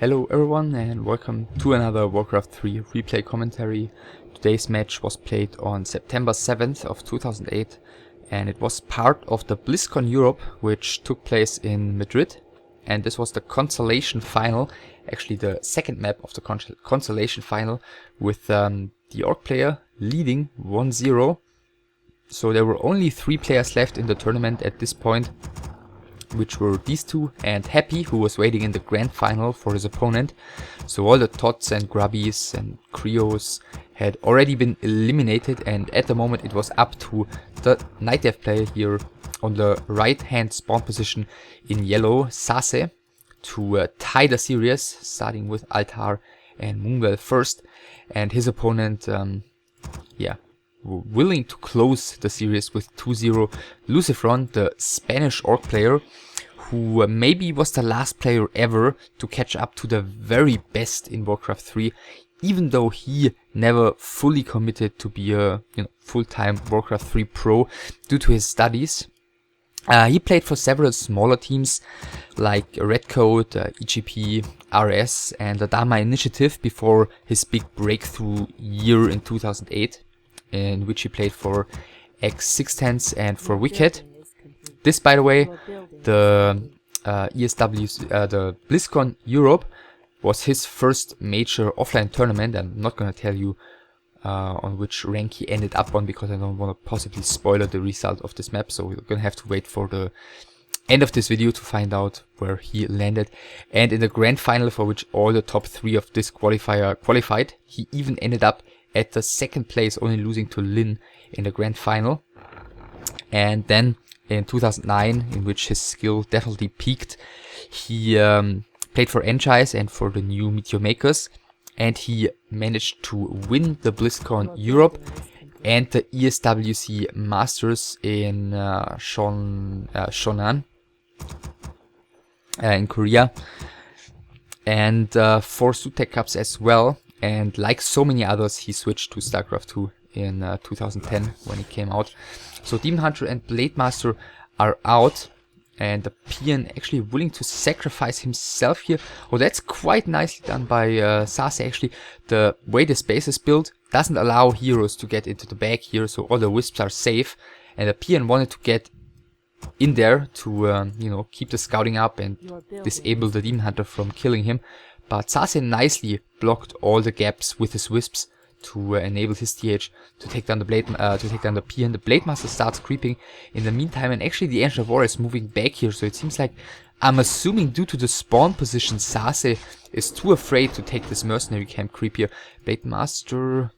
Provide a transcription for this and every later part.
Hello everyone and welcome to another Warcraft 3 replay commentary. Today's match was played on September 7th of 2008 and it was part of the BlizzCon Europe, which took place in Madrid, and this was the consolation final, actually the second map of the consolation final, with the Orc player leading 1-0. So there were only 3 players left in the tournament at this point, which were these two and Happy, who was waiting in the grand final for his opponent. So all the Tots and Grubbies and Creos had already been eliminated, and at the moment it was up to the nightelf player here on the right hand spawn position in yellow, SaSe, to tie the series, starting with Altar and Moonwell first, and his opponent willing to close the series with 2-0, LucifroN, the Spanish Orc player, who maybe was the last player ever to catch up to the very best in Warcraft 3, even though he never fully committed to be a full-time Warcraft 3 pro due to his studies. He played for several smaller teams like Redcoat, EGP, RS and the Dharma Initiative before his big breakthrough year in 2008. In which he played for X610s and for Wicked. This, by the way, the the BlizzCon Europe was his first major offline tournament. I'm not gonna tell you on which rank he ended up on, because I don't want to possibly spoil the result of this map, so we're gonna have to wait for the end of this video to find out where he landed. And in the grand final, for which all the top 3 of this qualifier qualified, he even ended up at the second place, only losing to Lin in the grand final. And then in 2009, in which his skill definitely peaked, he played for Enchise and for the new Meteor Makers, and he managed to win the BlizzCon Europe and the ESWC Masters in Shonan in Korea, and 4 Sutek Cups as well. And like so many others, he switched to StarCraft 2 in 2010 when it came out. So Demon Hunter and Blade Master are out, and the Pian actually willing to sacrifice himself here. Oh, that's quite nicely done by SaSe. Actually, the way the space is built doesn't allow heroes to get into the back here, so all the wisps are safe. And the Pian wanted to get in there to keep the scouting up and disable the Demon Hunter from killing him. But SaSe nicely blocked all the gaps with his wisps to enable his TH to take down the Pian. The Blade Master starts creeping in the meantime, and actually the Ancient of War is moving back here. So it seems like, I'm assuming due to the spawn position, SaSe is too afraid to take this mercenary camp creep here. Blade Master,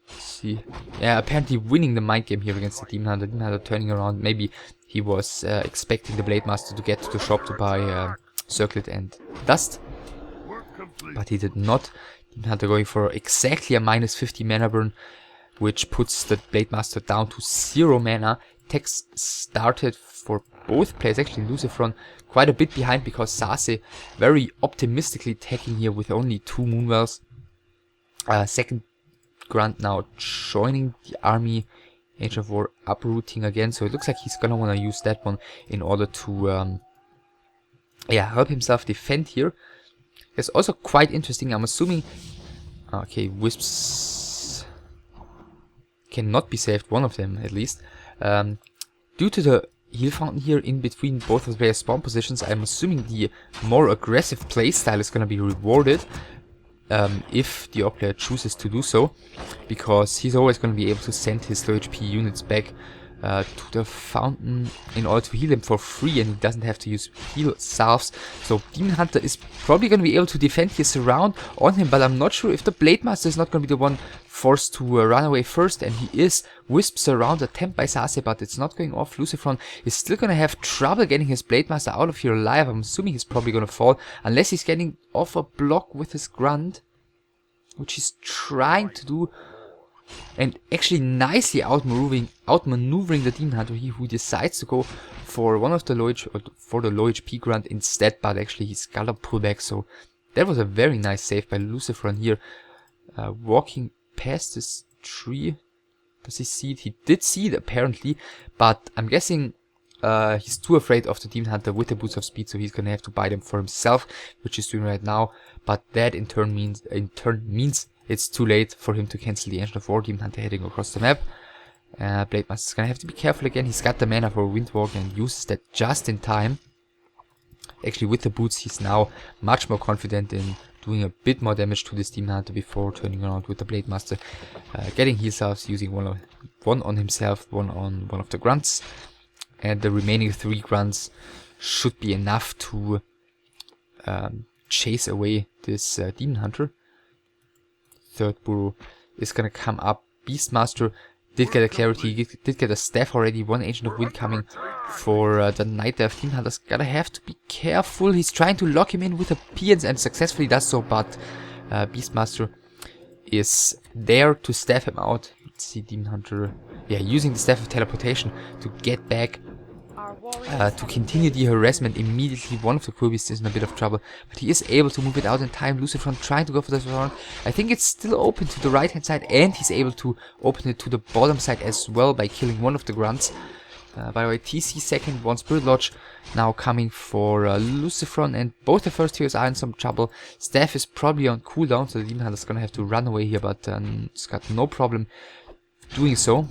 let's see, yeah, apparently winning the mind game here against the Demon Hunter. Demon Hunter turning around. Maybe he was expecting the Blade Master to get to the shop to buy Circlet and Dust, but he did not. Demon Hunter going for exactly a minus 50 mana burn, which puts the Blade Master down to 0 mana. Techs started for both players, actually LucifroN quite a bit behind, because SaSe very optimistically attacking here with only 2 Moonwells. Second Grunt now joining the army. Ancient of War uprooting again, so it looks like he's gonna want to use that one in order to help himself defend here. It's also quite interesting. I'm assuming, okay, wisps cannot be saved, one of them at least. Due to the heal fountain here in between both of their spawn positions, I'm assuming the more aggressive playstyle is going to be rewarded if the Orc player chooses to do so, because he's always going to be able to send his low HP units back to the fountain in order to heal him for free, and he doesn't have to use heal salves. So Demon Hunter is probably going to be able to defend his surround on him, but I'm not sure if the Blade Master is not going to be the one forced to run away first, and he is wisps around attempt by SaSe, but it's not going off. LucifroN is still going to have trouble getting his Blade Master out of here alive. I'm assuming he's probably going to fall, unless he's getting off a block with his Grunt, which he's trying to do. And actually nicely outmaneuvering the Demon Hunter, who decides to go for one of the low HP Grunt instead, but actually he's got a pullback. So that was a very nice save by LucifroN here. Walking past this tree, does he see it? He did see it apparently, but I'm guessing he's too afraid of the Demon Hunter with the Boots of Speed, so he's gonna have to buy them for himself, which he's doing right now. But that in turn means it's too late for him to cancel the Engine of War. Demon Hunter heading across the map. Blade Master's gonna have to be careful again. He's got the mana for Windwalk and uses that just in time. Actually, with the boots, he's now much more confident in doing a bit more damage to this Demon Hunter before turning around with the Blade Master. Getting heal salves, using one on himself, one on one of the grunts. And the remaining 3 grunts should be enough to chase away this Demon Hunter. Third burrow is gonna come up. Beastmaster did get a clarity, did get a staff already. 1 Agent of Wind coming for the nightelf. Demon Hunter's gonna have to be careful. He's trying to lock him in with a Piance and successfully does so, but Beastmaster is there to staff him out. Let's see, Demon Hunter, yeah, using the Staff of Teleportation to get back, to continue the harassment immediately. One of the Quilbeasts is in a bit of trouble, but he is able to move it out in time. LucifroN trying to go for the surround. I think it's still open to the right hand side, and he's able to open it to the bottom side as well by killing one of the grunts. By the way, TC second, 1 Spirit Lodge now coming for LucifroN, and both the first heroes are in some trouble. Staff is probably on cooldown, so the Demon Hunter's gonna have to run away here, but it's got no problem doing so.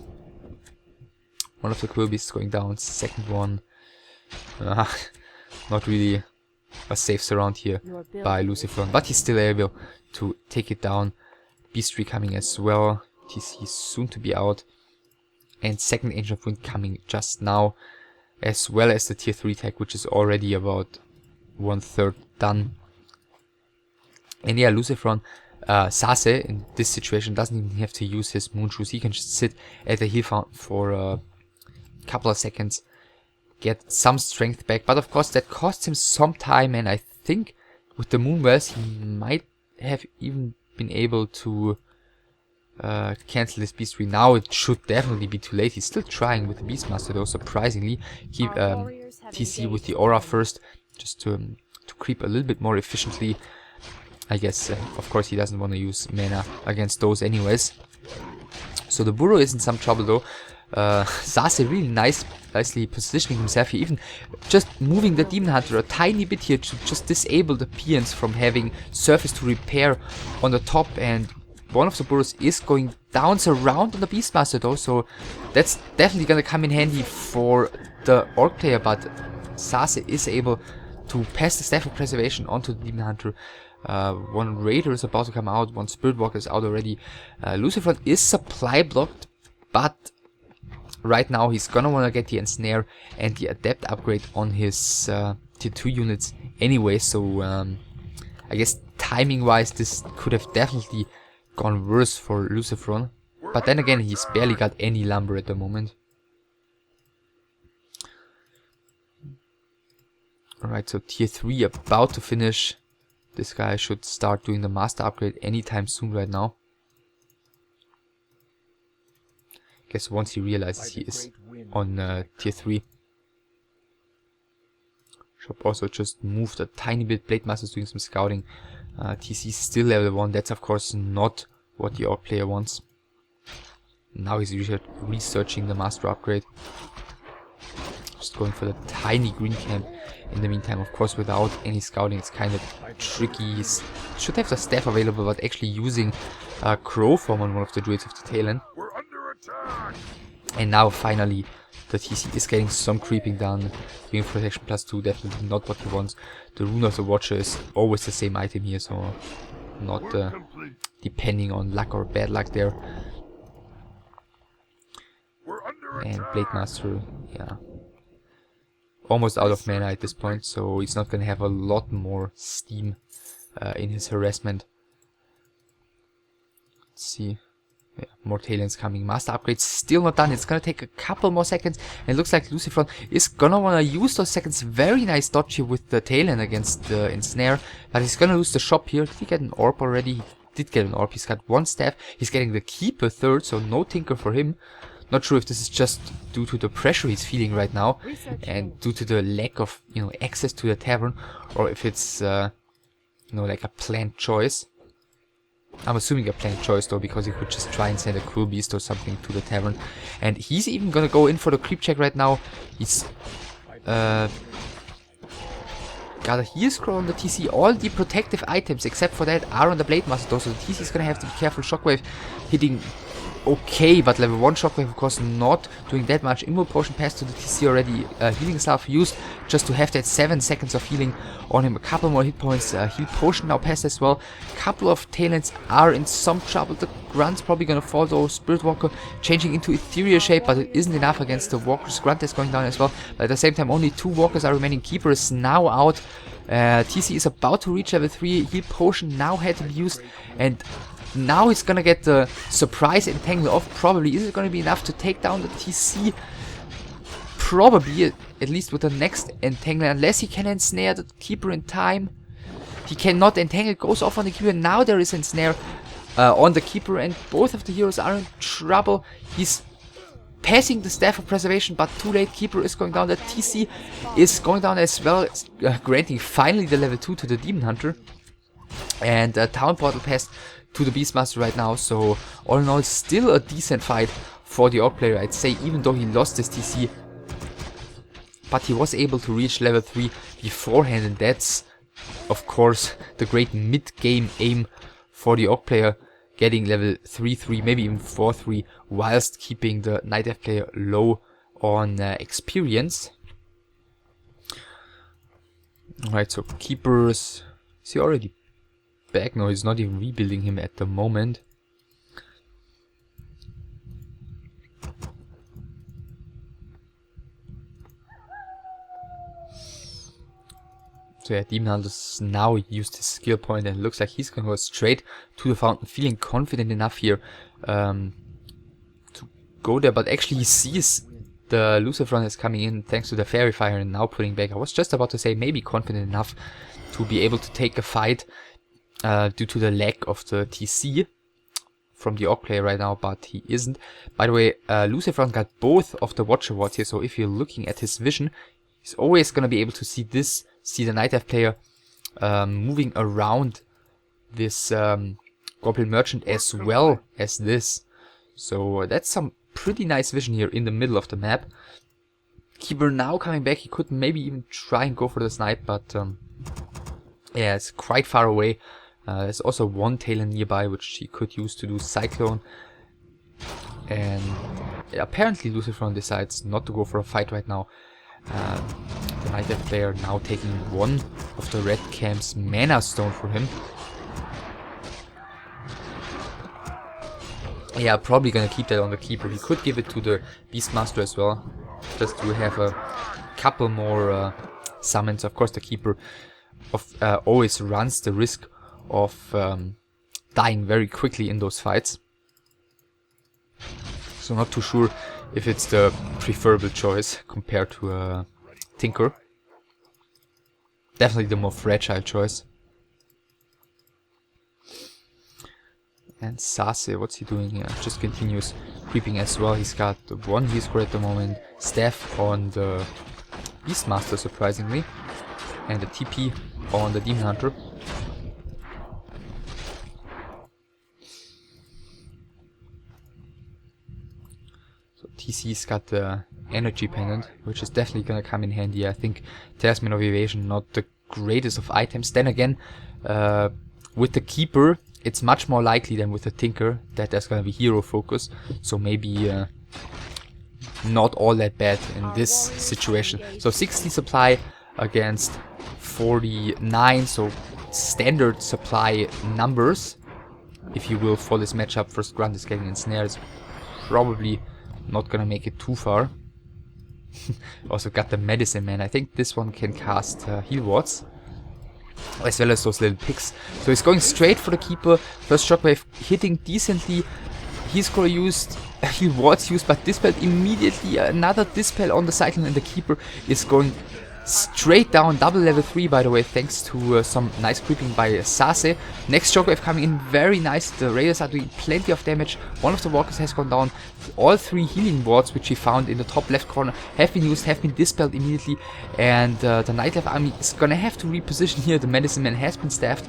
One of the Quilbeasts going down, second one. Not really a safe surround here by LucifroN, but he's still able to take it down. Beast 3 coming as well. TC soon to be out. And second Agent of Wind coming just now, as well as the tier 3 tag, which is already about 1/3 done. And yeah, LucifroN, SaSe in this situation doesn't even have to use his Moon Shoes. He can just sit at the heal fountain for a couple of seconds, get some strength back, but of course that costs him some time, and I think with the Moon Wells he might have even been able to cancel this Beast 3. Now it should definitely be too late. He's still trying with the Beastmaster though, surprisingly. Keep TC with the aura first, just to creep a little bit more efficiently. I guess, of course, he doesn't want to use mana against those anyways. So the burrow is in some trouble though. SaSe really nicely positioning himself here, even just moving the Demon Hunter a tiny bit here to just disable the Piance from having surface to repair on the top, and one of the burrows is going down, surround on the Beastmaster though, so that's definitely gonna come in handy for the Orc player, but SaSe is able to pass the Staff of Preservation onto the Demon Hunter. 1 Raider is about to come out, 1 Spirit Walker is out already. LucifroN is supply blocked, but right now he's gonna wanna get the Ensnare and the Adept upgrade on his tier 2 units anyway, so I guess timing wise this could have definitely gone worse for LucifroN, but then again he's barely got any lumber at the moment. Alright, so tier 3 about to finish. This guy should start doing the master upgrade anytime soon right now. Guess once he realizes he is on tier 3. Should also just moved a tiny bit. Blade Master's doing some scouting. TC still level 1. That's of course not what the Orc player wants. Now he's researching the master upgrade. Just going for the tiny green camp. In the meantime, of course, without any scouting, it's kind of tricky. He should have the staff available, but actually using Crow form on one of the druids of the tail end. And now finally the TC is getting some creeping done. Being protection +2, definitely not what he wants. The Rune of the Watcher is always the same item here, so not depending on luck or bad luck there. And Blade Master, yeah, almost out of mana at this point, so he's not gonna have a lot more steam in his harassment. Let's see. Yeah, more Tailends coming. Master upgrade still not done. It's gonna take a couple more seconds. And it looks like LucifroN is gonna wanna use those seconds. Very nice dodge here with the Tailend against the Ensnare. But he's gonna lose the shop here. Did he get an orb already? He did get an orb. He's got 1 staff. He's getting the Keeper third, so no Tinker for him. Not sure if this is just due to the pressure he's feeling right now and due to the lack of, access to the tavern, or if it's, like a planned choice. I'm assuming a planned choice though, because he could just try and send a Cruel Beast or something to the tavern. And he's even gonna go in for the creep check right now. He's got a heal scroll on the TC. All the protective items except for that are on the Blade Master though, so the TC is gonna have to be careful. Shockwave hitting okay, but level 1 Shockwave of course not doing that much. Immo Potion passed to the TC already. Healing Salve used just to have that 7 seconds of healing on him. A couple more hit points. Heal Potion now passed as well. Couple of Talents are in some trouble. The Grunt's probably gonna fall though. Spirit Walker changing into Ethereal shape, but it isn't enough against the Walkers. Grunt is going down as well, but at the same time only 2 Walkers are remaining. Keeper is now out. TC is about to reach level 3. Heal Potion now had to be used, and now he's gonna get the surprise entangle off. Probably is it gonna be enough to take down the TC? Probably, at least with the next entangle, unless he can ensnare the Keeper in time. He cannot. Entangle goes off on the Keeper. Now there is ensnare on the Keeper, and both of the heroes are in trouble. He's passing the Staff of Preservation, but too late. Keeper is going down. The TC is going down as well, granting finally the level 2 to the Demon Hunter. And Town Portal passed to the Beastmaster right now, so all in all still a decent fight for the Orc player, I'd say, even though he lost his TC. But he was able to reach level 3 beforehand, and that's of course the great mid-game aim for the Orc player, getting level 3-3, maybe even 4-3, whilst keeping the nightelf player low on experience. Alright, so Keepers, is he already back? No, he's not even rebuilding him at the moment. So yeah, Demon Hunter's now used his skill point, and it looks like he's gonna go straight to the fountain, feeling confident enough here to go there. But actually he sees the LucifroN is coming in thanks to the Fairy Fire and now pulling back. I was just about to say maybe confident enough to be able to take a fight due to the lack of the TC from the Orc player right now, but he isn't. By the way, LucifroN got both of the Watcher Wards here, so if you're looking at his vision, he's always going to be able to see this, see the nightelf player moving around this Goblin Merchant as well as this. So that's some pretty nice vision here in the middle of the map. Keeper now coming back. He could maybe even try and go for the snipe, but yeah, it's quite far away. There's also one Talon nearby which he could use to do Cyclone. And yeah, apparently LucifroN decides not to go for a fight right now. The nightelf player now taking one of the red camp's mana stone for him. Yeah, probably gonna keep that on the Keeper. He could give it to the Beastmaster as well, just to have a couple more summons. Of course, the Keeper always runs the risk of dying very quickly in those fights. So not too sure if it's the preferable choice compared to Tinker. Definitely the more fragile choice. And SaSe, what's he doing here? Just continues creeping as well. He's got the one heal score at the moment. Staff on the Beastmaster, surprisingly. And the TP on the Demon Hunter. So TC's got the energy pendant, which is definitely gonna come in handy. I think Talisman of Evasion, not the greatest of items. Then again, with the Keeper, it's much more likely than with the Tinker that there's gonna be hero focus. So maybe not all that bad in this situation. So 60 supply against 49, so standard supply numbers, if you will, for this matchup. First Grunt is getting ensnared. It's probably not gonna make it too far. Also got the Medicine Man. I think this one can cast heal wards, as well as those little picks. So he's going straight for the Keeper. First Shockwave hitting decently. He's gonna used, heal wards used, but Dispel immediately. Another Dispel on the Cyclone, and the Keeper is going straight down. Double level 3, by the way, thanks to some nice creeping by SaSe. Next Shockwave coming in, very nice. The Raiders are doing plenty of damage. One of the Walkers has gone down. All 3 healing wards which he found in the top left corner have been used, have been dispelled immediately. And the nightelf army is gonna have to reposition here. The Medicine Man has been staffed.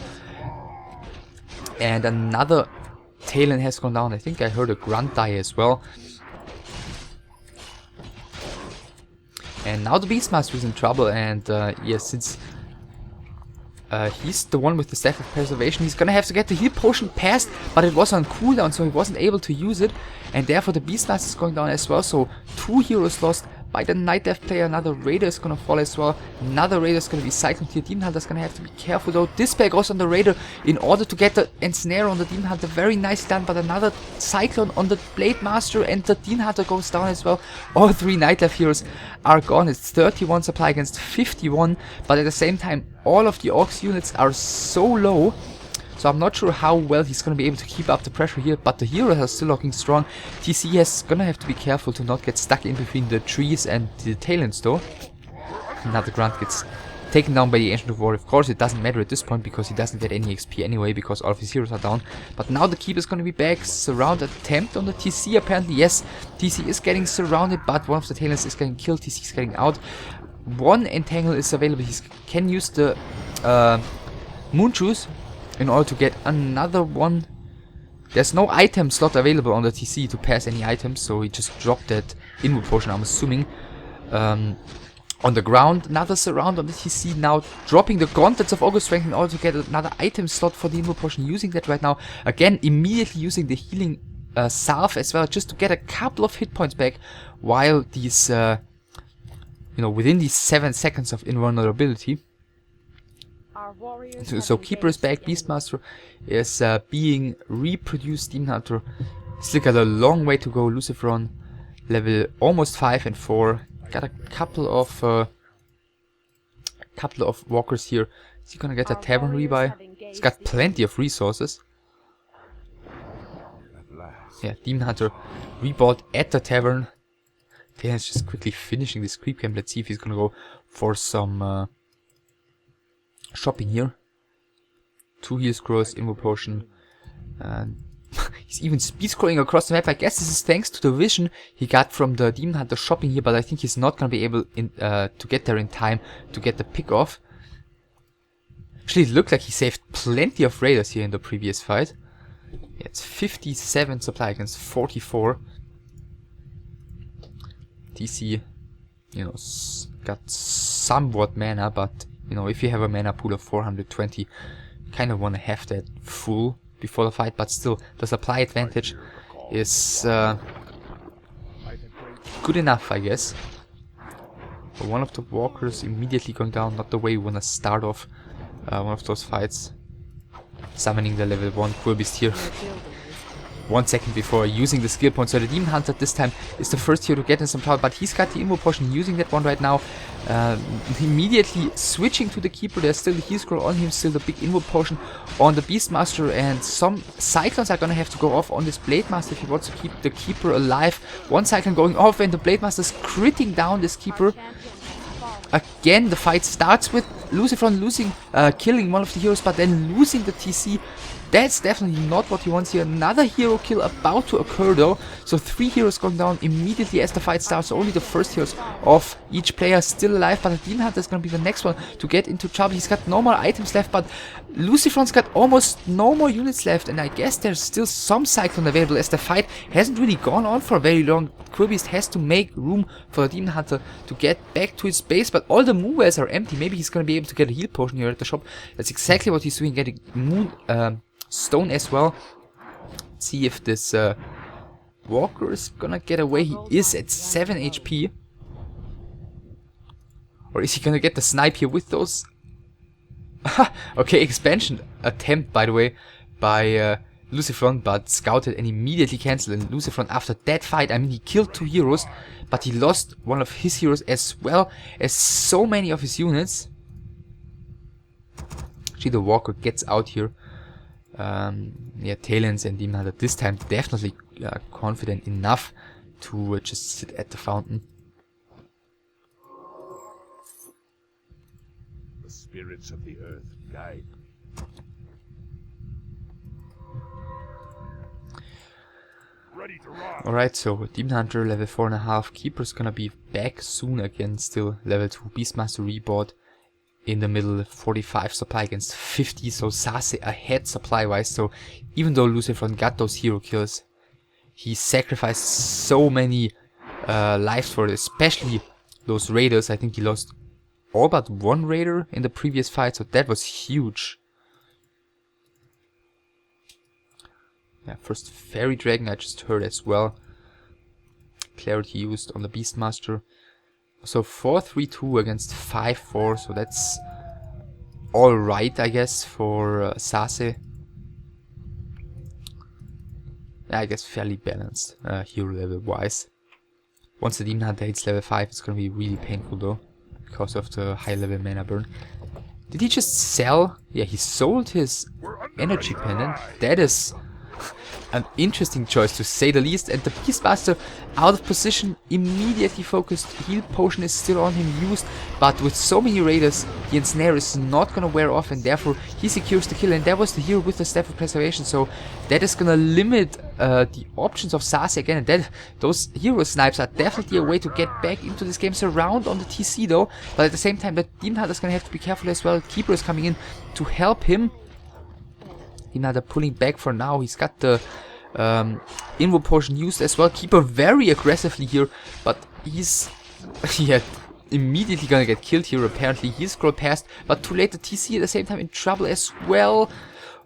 And another Talon has gone down. I think I heard a grunt die as well. And now the Beastmaster is in trouble, and yes, since he's the one with the Staff of Preservation, he's gonna have to get the heal potion passed, but it was on cooldown, so he wasn't able to use it, and therefore the Beastmaster is going down as well. So 2 heroes lost by the nightelf player. Another Raider is gonna fall as well. Another Raider is gonna be cycled here. Demon Hunter's gonna have to be careful though. This pair goes on the Raider in order to get the ensnare on the Demon Hunter. Very nicely done, but another Cyclone on the Blade Master, and the Demon Hunter goes down as well. All 3 nightelf heroes are gone. It's 31 supply against 51, but at the same time all of the Orcs units are so low. So I'm not sure how well he's going to be able to keep up the pressure here, but the heroes are still looking strong. TC is going to have to be careful to not get stuck in between the trees and the Talons though. Another Grunt gets taken down by the Ancient of War. Of course it doesn't matter at this point because he doesn't get any XP anyway because all of his heroes are down. But now the Keep is going to be back. Surround attempt on the TC apparently. Yes, TC is getting surrounded, but one of the Talons is getting killed. TC is getting out. One Entangle is available. He can use the Moon Juice in order to get another one. There's no item slot available on the TC to pass any items, so he just dropped that Inwood Potion, I'm assuming, on the ground. Another surround on the TC now, dropping the Gauntlets of August Strength in order to get another item slot for the Inwood Potion, using that right now. Again, immediately using the healing salve as well, just to get a couple of hit points back, while these, you know, within these 7 seconds of invulnerability. So Keeper is back, Beastmaster is being reproduced, Demon Hunter still got a long way to go. LucifroN level almost 5 and 4. Got a couple of walkers here. Is he gonna get a tavern rebuy? He's got plenty of resources. Yeah, Demon Hunter rebought at the tavern. Taylor's just quickly finishing this creep camp. Let's see if he's gonna go for some shopping here. 2 heal scrolls, Invo Potion, and he's even speed scrolling across the map. I guess this is thanks to the vision he got from the Demon Hunter shopping here, but I think he's not gonna be able to get there in time to get the pick off. Actually, it looked like he saved plenty of raiders here in the previous fight. Yeah, it's 57 supply against 44. TC, you know, got somewhat mana, but you know, if you have a mana pool of 420, you kind of want to have that full before the fight, but still, the supply advantage is good enough, I guess. But one of the walkers immediately going down, not the way you want to start off one of those fights. Summoning the level 1 Quirbeast here. 1 second before using the skill point. So the Demon Hunter this time is the first hero to get in some trouble, but he's got the Invo Potion, using that one right now. Immediately switching to the Keeper. There's still the heal scroll on him, still the big Invo Potion on the Beastmaster, and some Cyclones are gonna have to go off on this Blade Master if he wants to keep the Keeper alive. One Cyclone going off and the Blade Master is critting down this Keeper. Again, the fight starts with LucifroN losing, killing one of the heroes, but then losing the TC. That's definitely not what he wants here. Another hero kill about to occur though. So 3 heroes going down immediately as the fight starts. Only the first heroes of each player still alive, but the Demon Hunter is going to be the next one to get into trouble. He's got no more items left, but LucifroN's got almost no more units left, and I guess there's still some Cyclone available as the fight hasn't really gone on for very long. Quirbeast has to make room for the Demon Hunter to get back to his base, but all the moon wells are empty. Maybe he's going to be able to get a heal potion here at the shop. That's exactly what he's doing, getting moon stone as well. Let's see if this walker is gonna get away. He is at 7 HP. Or is he gonna get the snipe here with those? Okay, expansion attempt, by the way, by LucifroN, but scouted and immediately cancelled. And LucifroN, after that fight, I mean, he killed 2 heroes, but he lost one of his heroes as well as so many of his units. Actually, the walker gets out here. Yeah, Talons and Demon Hunter this time definitely confident enough to just sit at the fountain. The spirits of the earth guide. Alright, so Demon Hunter level 4.5. Keeper's gonna be back soon again, still level 2. Beastmaster rebought in the middle, 45 supply against 50, so SaSe ahead supply-wise. So even though LucifroN got those hero kills, he sacrificed so many lives for it, especially those raiders. I think he lost all but one raider in the previous fight, so that was huge. Yeah, first Fairy Dragon I just heard as well. Clarity used on the Beastmaster. So 4-3-2 against 5-4, so that's alright, I guess, for SaSe. Yeah, I guess fairly balanced hero level wise. Once the Demon Hunter hits level 5, it's gonna be really painful though, because of the high level mana burn. Did he just sell? Yeah, he sold his energy pendant. That is an interesting choice to say the least. And the Beastmaster out of position, immediately focused. Heal potion is still on him used, but with so many raiders, the ensnare is not gonna wear off, and therefore he secures the kill. And that was the hero with the Staff of Preservation, so that is gonna limit the options of SaSe again. And that those hero snipes are definitely a way to get back into this game. Surround on the TC though, but at the same time, the Demon Hunter is gonna have to be careful as well. Keeper is coming in to help him. Demon Hunter pulling back for now. He's got the Invo potion used as well. Keeper very aggressively here, but he's immediately gonna get killed here. Apparently he'll scroll past, but too late. The TC at the same time in trouble as well.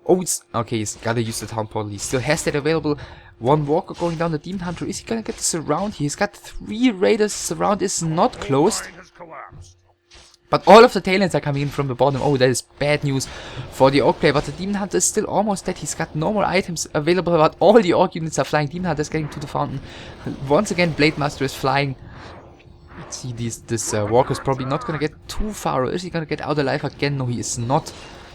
Oh, it's okay. He's gotta use the town portal. He still has that available. One walker going down. The Demon Hunter, is he gonna get the surround? He's got 3 raiders. Surround is not closed, but all of the tailends are coming in from the bottom. Oh, that is bad news for the Orc player, but the Demon Hunter is still almost dead. He's got no more items available, but all the Orc units are flying. Demon Hunter is getting to the fountain. Once again, Blade Master is flying. Let's see, this walker is probably not gonna get too far. Or is he gonna get out alive again? No, he is not.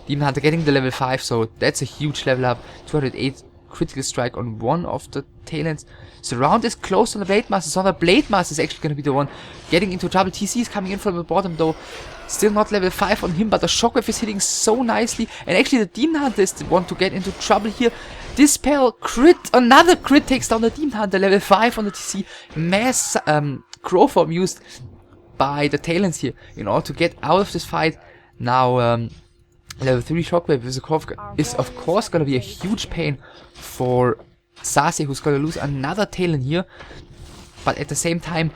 Demon Hunter getting the level 5, so that's a huge level up. 208 critical strike on one of the tailends. Surround is close on the Blade Master, so the Blade Master is actually going to be the one getting into trouble. TC is coming in from the bottom though. Still not level 5 on him, but the Shockwave is hitting so nicely. And actually the Demon Hunter is the one to get into trouble here. Dispel, crit, another crit takes down the Demon Hunter, level 5 on the TC. Mass Crow form used by the tailends here in order to get out of this fight. Now level 3 Shockwave is of course going to be a huge pain for SaSe, who's going to lose another talent here. But at the same time,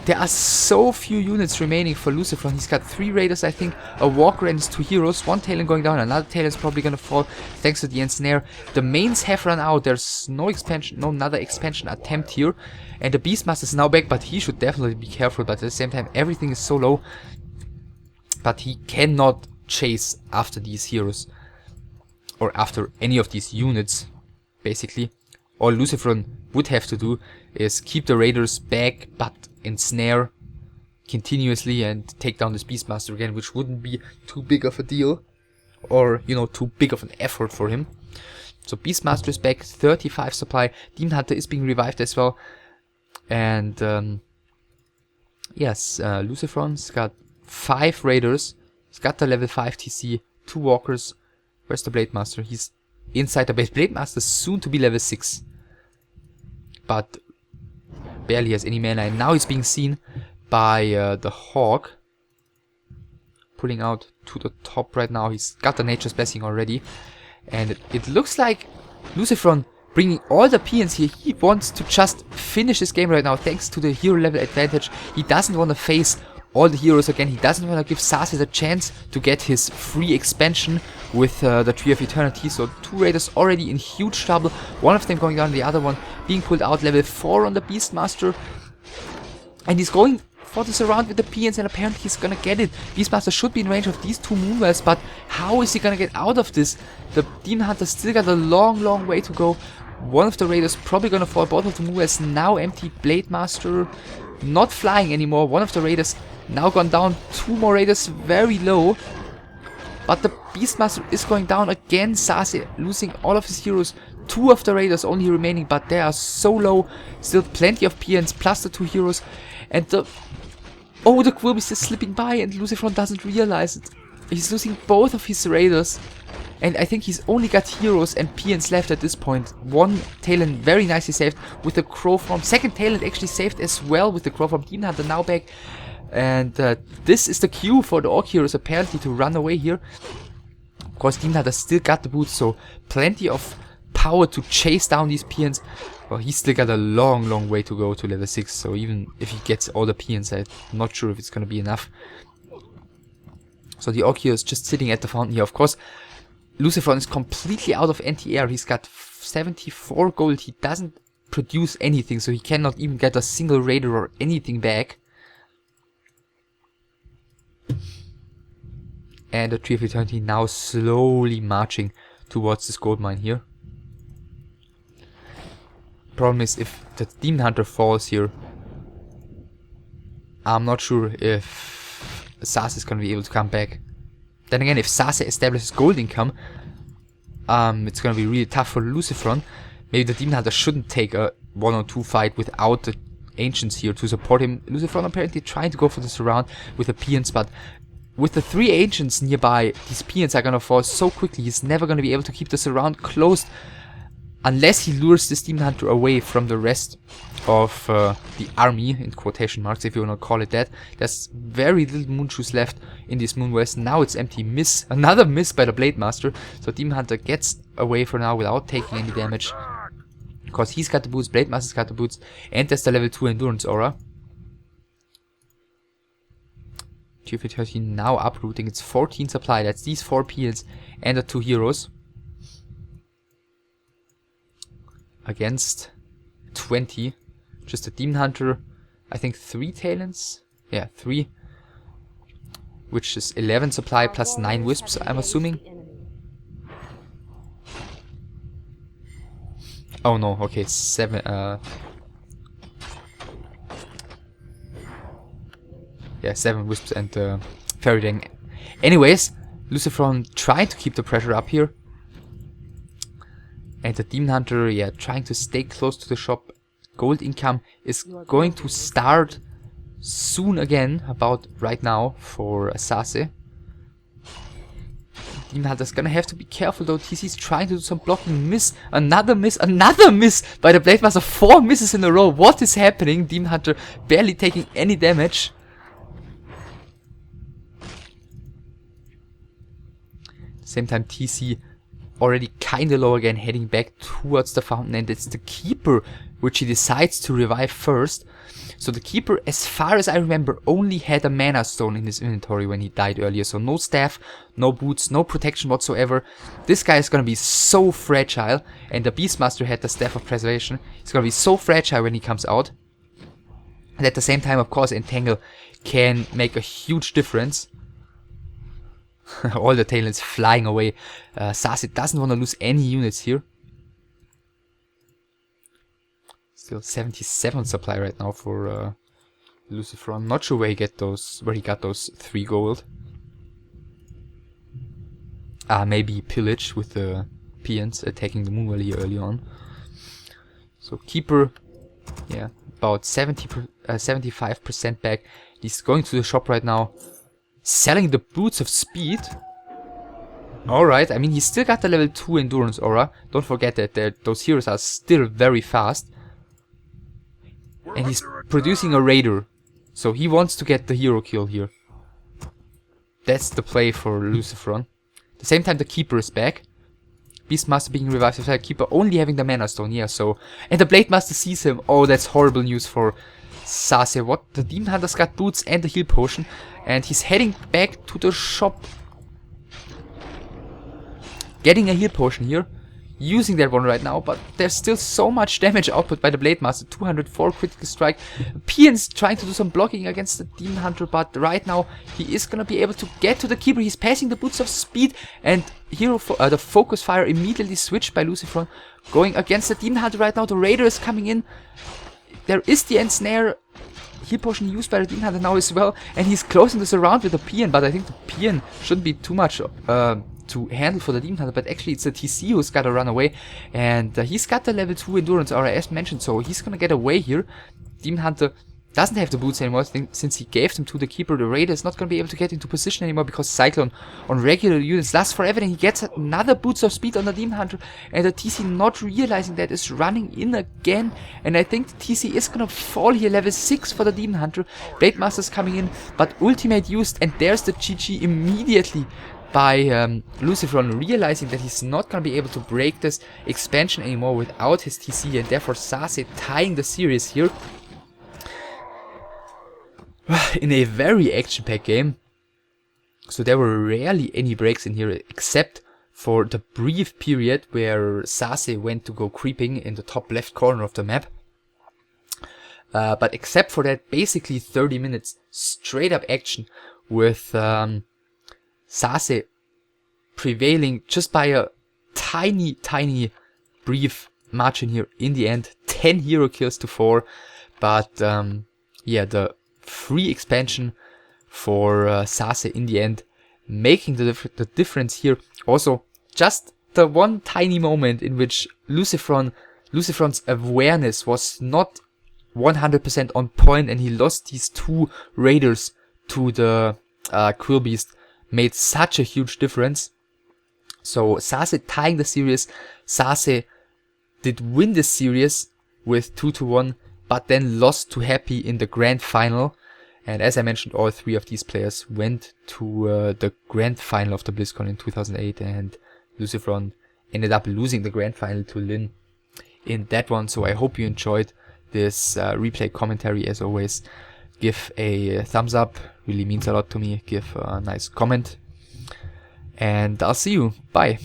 there are so few units remaining for LucifroN. He's got 3 raiders, I think, a walker and his 2 heroes. One talent going down, another talent is probably going to fall thanks to the ensnare. The mains have run out. There's no expansion, no another expansion attempt here. And the Beastmaster is now back, but he should definitely be careful. But at the same time, everything is so low. But he cannot chase after these heroes, or after any of these units, basically. All LucifroN would have to do is keep the raiders back, but ensnare continuously and take down this Beastmaster again, which wouldn't be too big of a deal, or, you know, too big of an effort for him. So Beastmaster is back, 35 supply. Demon Hunter is being revived as well. And yes, LucifroN's got 5 raiders. He's got the level 5 TC, 2 walkers. Where's the Blade Master? He's inside the base. Blade Master soon to be level 6. But barely has any mana. And now he's being seen by the Hawk. Pulling out to the top right now. He's got the Nature's Blessing already. And it looks like LucifroN bringing all the PNs here. He wants to just finish this game right now thanks to the hero level advantage. He doesn't want to face all the heroes again. He doesn't want to give SaSe the chance to get his free expansion with the Tree of Eternity. So 2 raiders already in huge trouble. One of them going down, the other one being pulled out. Level 4 on the Beastmaster. And he's going for the surround with the PNs, and apparently he's gonna get it. Beastmaster should be in range of these 2 Moonwells, but how is he gonna get out of this? The Demon Hunter still got a long way to go. One of the raiders probably gonna fall. Both of the Moonwells now empty. Blade Master not flying anymore. One of the raiders now gone down. 2 more raiders very low. But the Beastmaster is going down again. SaSe losing all of his heroes. 2 of the raiders only remaining, but they are so low. Still plenty of PNs plus the 2 heroes. And the... oh, the Quilby is slipping by and LucifroN doesn't realize it. He's losing both of his raiders. And I think he's only got heroes and PNs left at this point. One talent very nicely saved with the Crow form. Second talent actually saved as well with the Crow form. Demon Hunter now back. And this is the cue for the Orc Heroes apparently to run away here. Of course, Demon Hunter still got the boots, so plenty of power to chase down these peons. Well, he's still got a long way to go to level 6, so even if he gets all the peons, I'm not sure if it's gonna be enough. So the Orc Hero is just sitting at the fountain here. Of course, LucifroN is completely out of anti-air. He's got 74 gold. He doesn't produce anything, so he cannot even get a single raider or anything back. And the Tree of Eternity now slowly marching towards this gold mine here. Problem is, if the Demon Hunter falls here, I'm not sure if SaSe is gonna be able to come back. Then again, if SaSe establishes gold income, it's gonna be really tough for LucifroN. Maybe the Demon Hunter shouldn't take a 1-on-2 fight without the Ancients here to support him. LucifroN apparently trying to go for the surround with the peons, but with the 3 Ancients nearby, these peons are gonna fall so quickly, he's never gonna be able to keep the surround closed unless he lures this Demon Hunter away from the rest of the army, in quotation marks, if you wanna call it that. There's very little Moonshoes left in this Moonwest. Now it's empty. Miss. Another miss by the Blade Master. So Demon Hunter gets away for now without taking any damage. Because he's got the boots, Blade Master's got the boots, and there's the level 2 Endurance Aura. GF30 now uprooting. It's 14 supply. That's these 4 peons and the 2 heroes. Against 20. Just a Demon Hunter. I think 3 Talents. Yeah, 3. Which is 11 supply plus 9 Wisps, I'm assuming. Oh no, okay, 7. Yeah, 7 Wisps and Fairy Dang. Anyways, LucifroN trying to keep the pressure up here. And the Demon Hunter, yeah, trying to stay close to the shop. Gold income is going to start soon again, about right now, for SaSe. Demon Hunter's gonna have to be careful though. TC's trying to do some blocking. Miss. Another miss by the Blade Master. 4 misses in a row. What is happening? Demon Hunter barely taking any damage. Same time, TC already kinda low again, heading back towards the fountain, and it's the Keeper which he decides to revive first. So the Keeper, as far as I remember, only had a Mana Stone in his inventory when he died earlier. So no staff, no boots, no protection whatsoever. This guy is gonna be so fragile, and the Beastmaster had the Staff of Preservation. He's gonna be so fragile when he comes out. And at the same time, of course, Entangle can make a huge difference. All the talents flying away. SaSe doesn't want to lose any units here. Still 77 supply right now for LucifroN. Not sure where he got those 3 gold. Maybe Pillage with the peons attacking the Moon Valley early on. So Keeper, yeah, about 75% back. He's going to the shop right now, selling the Boots of Speed. Alright, I mean, he's still got the level 2 Endurance Aura. Don't forget that those heroes are still very fast. And he's producing a Raider. So he wants to get the hero kill here. That's the play for LucifroN. At the same time, the Keeper is back. Beastmaster being revived, the Keeper only having the Mana Stone, yeah, so... And the Blade Master sees him. Oh, that's horrible news for SaSe. What? The Demon Hunter's got boots and the heal potion. And he's heading back to the shop. Getting a heal potion here. Using that one right now, but there's still so much damage output by the Blade Master. 204 critical strike. Peon's trying to do some blocking against the Demon Hunter, but right now he is gonna be able to get to the Keeper. He's passing the Boots of Speed, and the Focus Fire immediately switched by LucifroN. Going against the Demon Hunter right now. The Raider is coming in. There is the Ensnare. Heal potion used by the Demon Hunter now as well, and he's closing this around with the Peon, but I think the Peon shouldn't be too much to handle for the Demon Hunter, but actually it's the TC who's got to run away, and he's got the level 2 Endurance Aura as mentioned, so he's gonna get away here. Demon Hunter doesn't have the boots anymore, since he gave them to the keeper. The Raider is not going to be able to get into position anymore, because Cyclone on regular units lasts forever, and he gets another boots of speed on the Demon Hunter, and the TC, not realizing that, is running in again, and I think the TC is going to fall here. Level 6 for the Demon Hunter. Blade Master's coming in, but ultimate used, and there's the GG immediately by LucifroN, realizing that he's not going to be able to break this expansion anymore without his TC, and therefore SaSe tying the series here. In a very action-packed game. So there were rarely any breaks in here, except for the brief period where SaSe went to go creeping in the top left corner of the map. But except for that, basically 30 minutes straight up action, with SaSe prevailing just by a tiny brief margin here in the end. 10 hero kills to 4. But yeah, the free expansion for SaSe in the end, making the difference here. Also, just the one tiny moment in which LucifroN's awareness was not 100% on point, and he lost these 2 raiders to the Quill Beast, made such a huge difference. So SaSe tying the series. SaSe did win this series with 2-1, but then lost to Happy in the grand final. And as I mentioned, all 3 of these players went to the grand final of the BlizzCon in 2008, and LucifroN ended up losing the grand final to Lin in that one. So I hope you enjoyed this replay commentary. As always, give a thumbs up, really means a lot to me. Give a nice comment, and I'll see you. Bye.